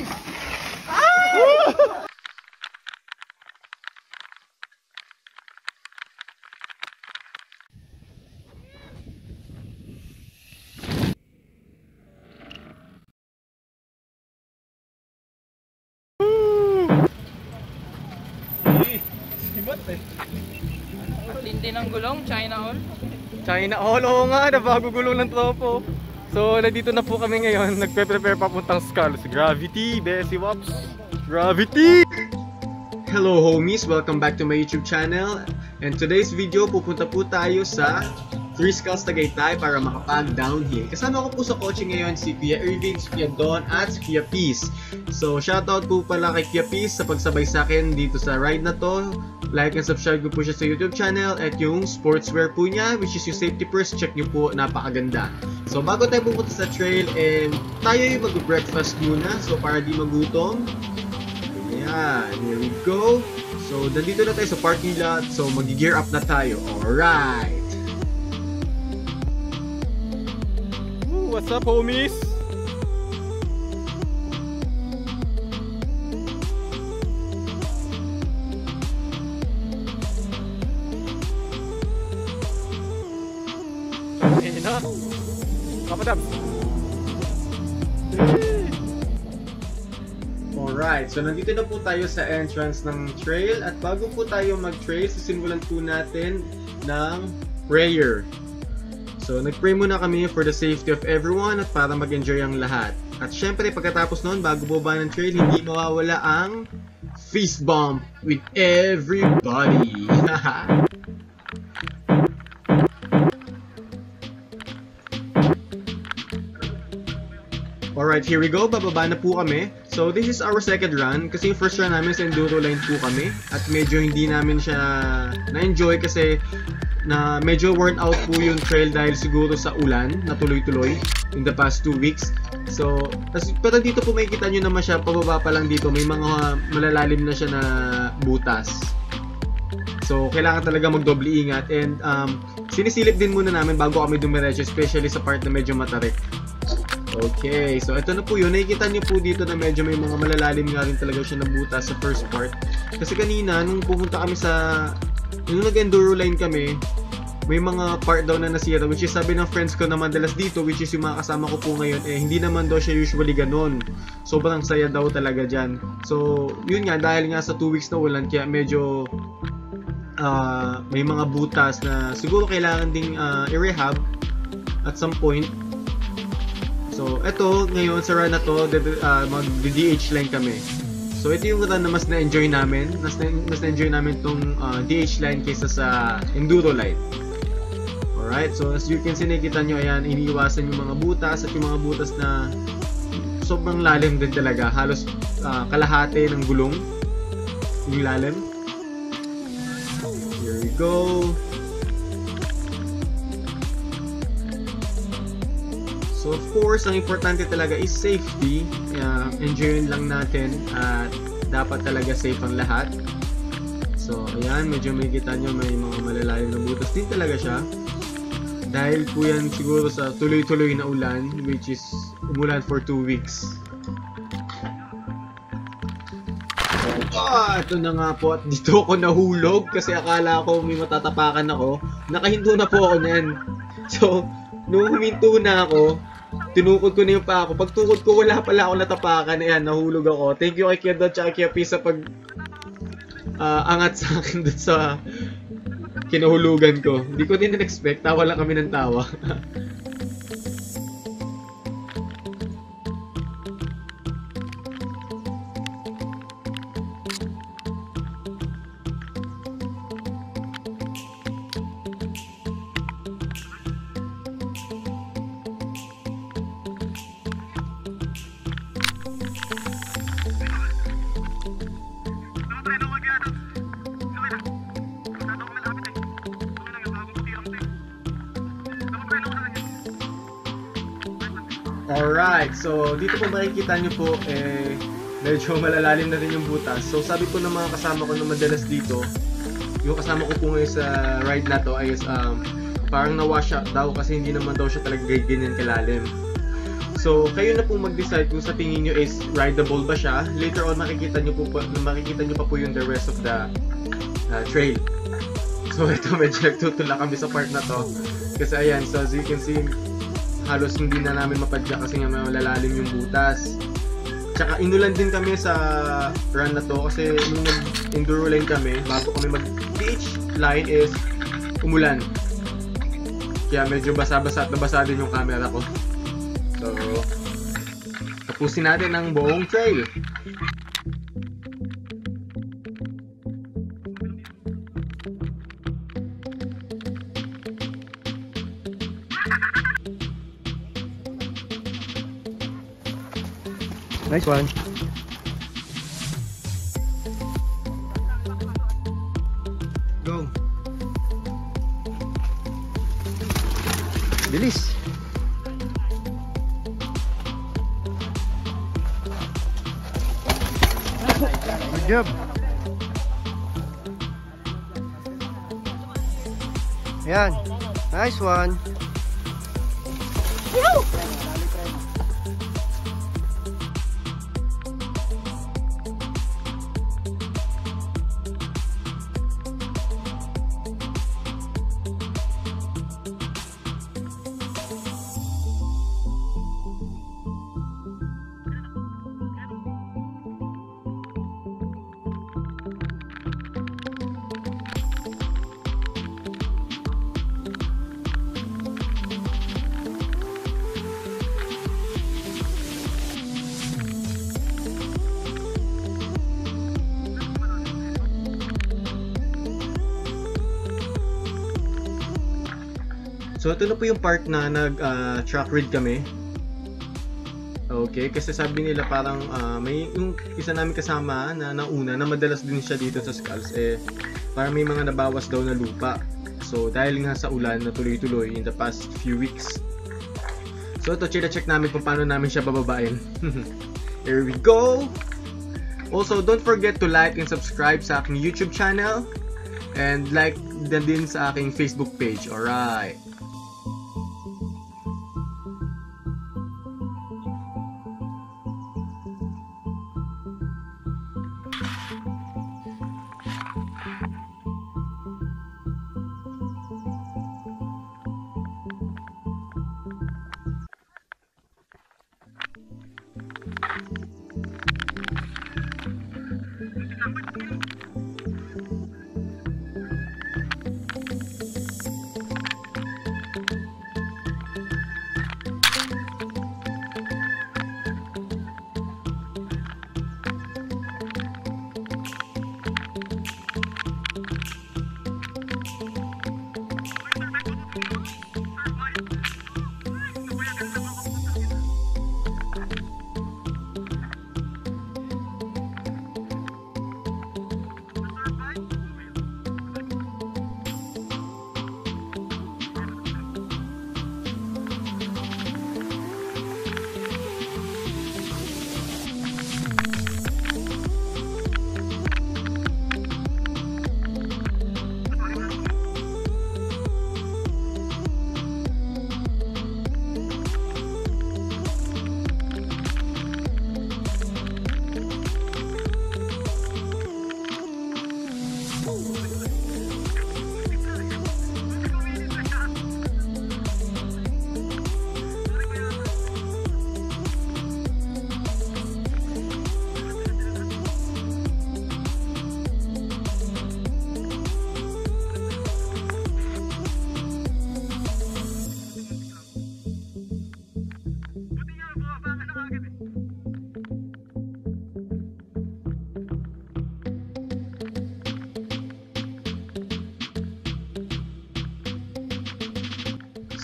homies! Ah! Tindi ng gulong, China all. China all, oo nga, nabago gulong ng tropo. So, nandito na po kami ngayon, nagpe-prepare papuntang Skulls. Gravity, Bessie Wops. Gravity! Hello homies, welcome back to my YouTube channel. And today's video, pupunta po tayo sa 3Skulls Tagaytay para makapag-downhill. Kasama ko po sa coaching ngayon si Kuya Irving, si Kuya Don, at si Kuya Peace. So, shoutout po pala kay Kuya Peace sa pagsabay sa akin dito sa ride na to. Like and subscribe ko po siya sa YouTube channel at yung sportswear po niya, which is yung safety purse, check nyo po, napakaganda. So, bago tayo pupunta sa trail, tayo yung mag-breakfast muna. So, para di magutom. Ayan, here we go. So, nandito na tayo sa parking lot. So, mag-gear up na tayo. Alright! What's up, homies? Ayan na. Kapadab. Alright, so nandito na po tayo sa entrance ng trail. At bago po tayo mag-trail, sisimulan po natin ng prayer. So, nag-pray muna kami for the safety of everyone at para mag-enjoy ang lahat. At syempre, pagkatapos nun, bago baba ng trail, hindi mawawala ang fist bump with everybody. Alright, here we go. Bababa na po kami. So, this is our second run. Kasi yung first run namin sa enduro line po kami. At medyo hindi namin siya na-enjoy kasi na medyo worn out po yung trail dahil siguro sa ulan na tuloy-tuloy in the past 2 weeks. So, pero dito po makikita nyo naman siya, pababa pa lang dito, may mga malalalim na siya na butas. So, kailangan talaga magdoble ingat and sinisilip din muna namin bago kami dumiretso, especially sa part na medyo matarik. Okay, so ito na po yun. Nakikita nyo po dito na medyo may mga malalalim nga rin talaga siya na butas sa first part. Kasi kanina, nung pupunta kami nung nag-enduro line kami, may mga part daw na nasira, which is sabi ng friends ko na madalas dito, which is yung mga kasama ko po ngayon, hindi naman daw siya usually ganun. Sobrang saya daw talaga dyan. So, yun nga, dahil nga sa 2 weeks na ulan, kaya medyo may mga butas na siguro kailangan ding i-rehab at some point. So, eto, ngayon sa run na to, mag-DH line kami. So, ito yung run na mas na-enjoy namin. Mas na-enjoy namin tong DH line kaysa sa enduro line. Alright, so as you can see, nakikita nyo, ayan, iniiwasan yung mga butas at yung mga butas na sobrang lalim din talaga. Halos kalahati ng gulong yung lalim. Here we go. So of course, ang importante talaga is safety. Enjoyin lang natin at dapat talaga safe ang lahat. So ayan, medyo makikita nyo may mga malalalim na butas din talaga siya. Dahil po yan siguro sa tuloy-tuloy na ulan, which is umulan for 2 weeks. Ito na nga po at dito ako nahulog kasi akala ko may matatapakan ako. Nakahinto na po ako niyan. So, nung huminto na ako, tinukod ko na yung paa ko. Pagtukod ko, wala pala ako natapakan. Ayan, nahulog ako. Thank you kay Kuya Dot at Kuya P sa pag angat sa akin dun sa kinahulugan ko. Hindi ko din na-expect. Tawa lang kami ng tawa. Alright, so dito po makikita nyo po medyo malalalim na rin yung butas. So sabi ko ng mga kasama ko na madalas dito, yung kasama ko po ngayon sa ride na to ay parang na-wash out daw kasi hindi naman daw siya talaga ganyan kalalim. So, kayo na po mag-decide kung sa tingin nyo is rideable ba siya. Later on, makikita nyo pa po yung the rest of the trail. So, ito medyo nagtutula kami sa part na to. Kasi ayan, so as you can see, halos hindi na namin mapadya kasi nga malalalim yung butas. Tsaka inulan din kami sa run na to kasi nung nag-enduro line kami, bago kami mag-DH line is umulan. Kaya medyo basa-basa at nabasa din yung camera ko. So, tapusin natin ang buong trail. Nice one. Go. Bilis. Good job. Yan. Nice one. So ito na po yung part na nag-track read kami. Okay, kasi sabi nila parang may yung isa namin kasama na nauna na madalas din siya dito sa Skulls parang may mga nabawas daw na lupa. So dahil nga sa ulan na tuloy-tuloy in the past few weeks. So ito, check namin kung paano namin siya bababain. Here we go! Also, don't forget to like and subscribe sa aking YouTube channel and like din sa aking Facebook page. Alright!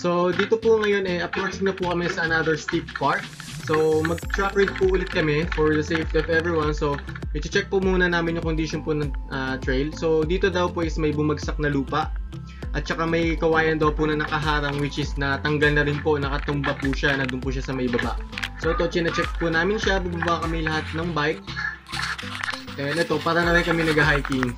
So, dito po ngayon approaching na po kami sa another steep part. So, mag-track read po ulit kami for the safety of everyone. So, i-check po muna namin yung condition po ng trail. So, dito daw po is may bumagsak na lupa. At saka may kawayan daw po na nakaharang, which is natanggal na rin po, nakatumba po siya, na doon po siya sa may baba. So, ito, chine-check po namin siya. Bubaba kami lahat ng bike. And ito, para na rin kami nag-hiking.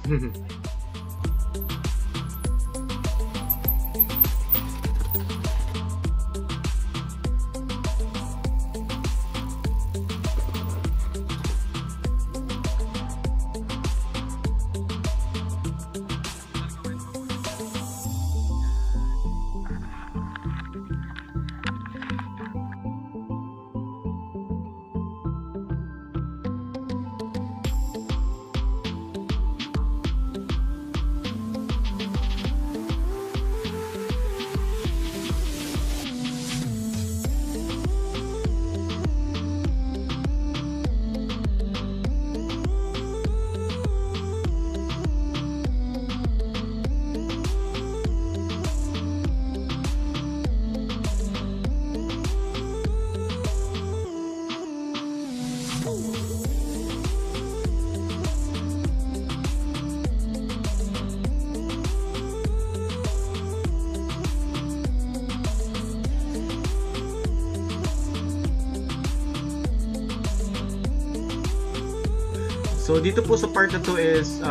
So dito po sa part na to is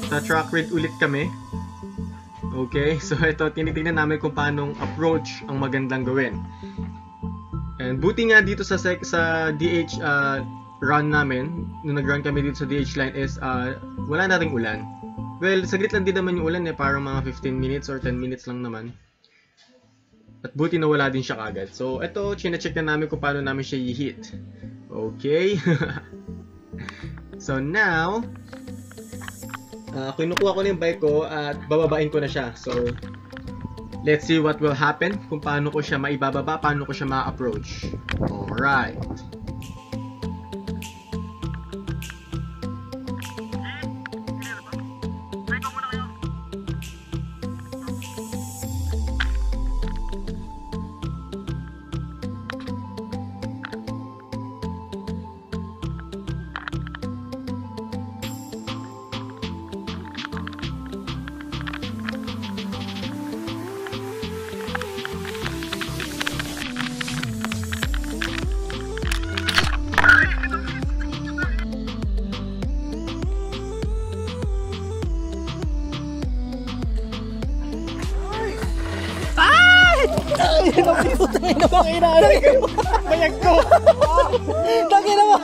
nag-track ride ulit kami. Okay, so ito tinitingnan namin kung paanong approach ang magandang gawin. And buti nga dito sa DH run namin, nung nag-run kami dito sa DH line is wala na ring ulan. Well, saglit lang din naman yung ulan parang mga 15 minutes or 10 minutes lang naman. At buti na wala din siya kagad. So ito, chine-check na namin kung paano namin siya i-hit. Okay. So now, kinukuha ko na yung bike ko at bababain ko na siya. So, let's see what will happen. Kung paano ko siya maibababa, paano ko siya ma-approach. Alright. Bayag ko! Tangin na mo!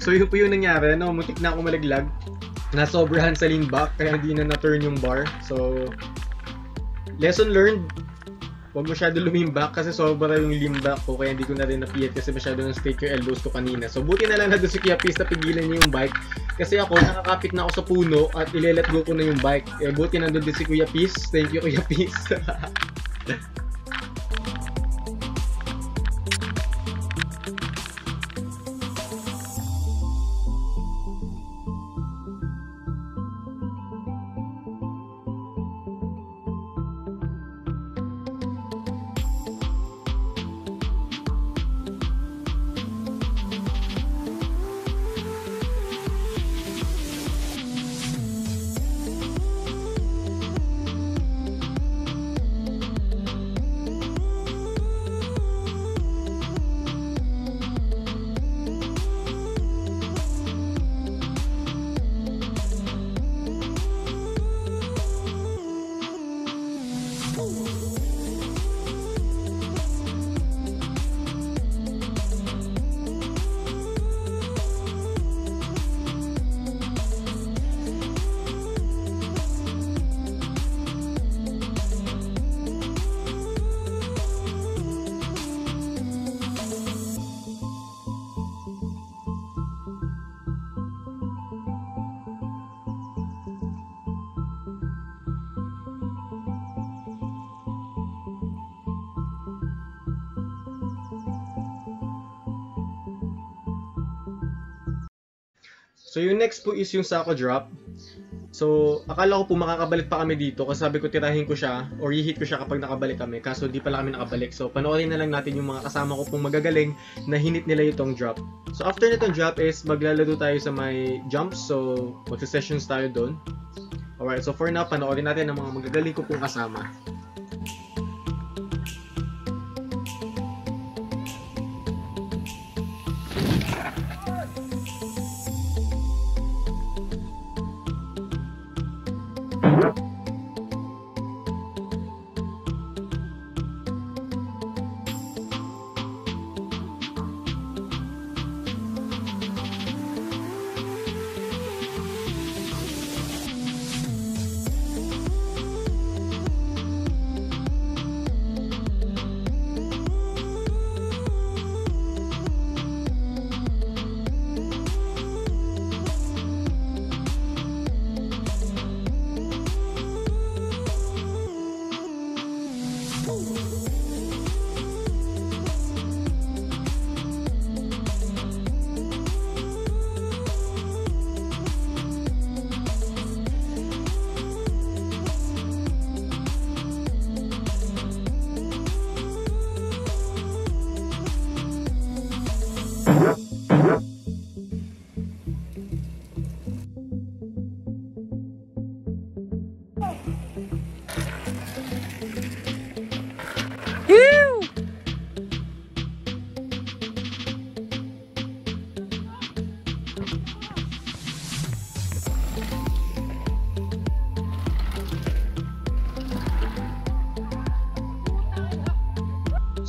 So yun po yung nangyari, no? Muntik na ako malaglag. Nasobrahan sa lean back, kaya hindi na na-turn yung bar. So, lesson learned, huwag masyado lean back kasi sobra yung lean back ko, kaya hindi ko na rin napiyat kasi masyado nang straight yung elbows ko kanina. So, buti na lang na doon si Kuya Peace na pigilan niya yung bike. Kasi ako, nakakapit na ako sa puno at ile-let go ko na yung bike. Eh, buti na doon din si Kuya Peace. Thank you, Kuya Peace. So yung next po is yung sako drop. So akala ko po makakabalik pa kami dito kasi sabi ko tirahin ko siya or i-hit ko siya kapag nakabalik kami, kaso di pala kami nakabalik. So panoorin na lang natin yung mga kasama ko pong magagaling na hinit nila itong drop. So after nitong drop is maglalaro tayo sa may jumps, so magsa-sessions tayo doon. Alright, so for now panoorin natin ang mga magagaling ko pong kasama.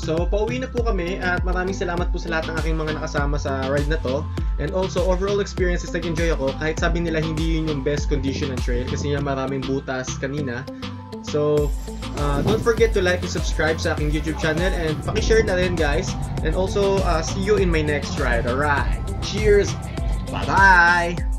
So, pauwi na po kami at maraming salamat po sa lahat ng aking mga nakasama sa ride na to. And also, overall experiences, nag-enjoy ako. Kahit sabi nila hindi yun yung best condition ng trail kasi nga maraming butas kanina. So, don't forget to like and subscribe sa aking YouTube channel and paki-share na rin guys. And also, see you in my next ride. Alright, cheers! Bye-bye!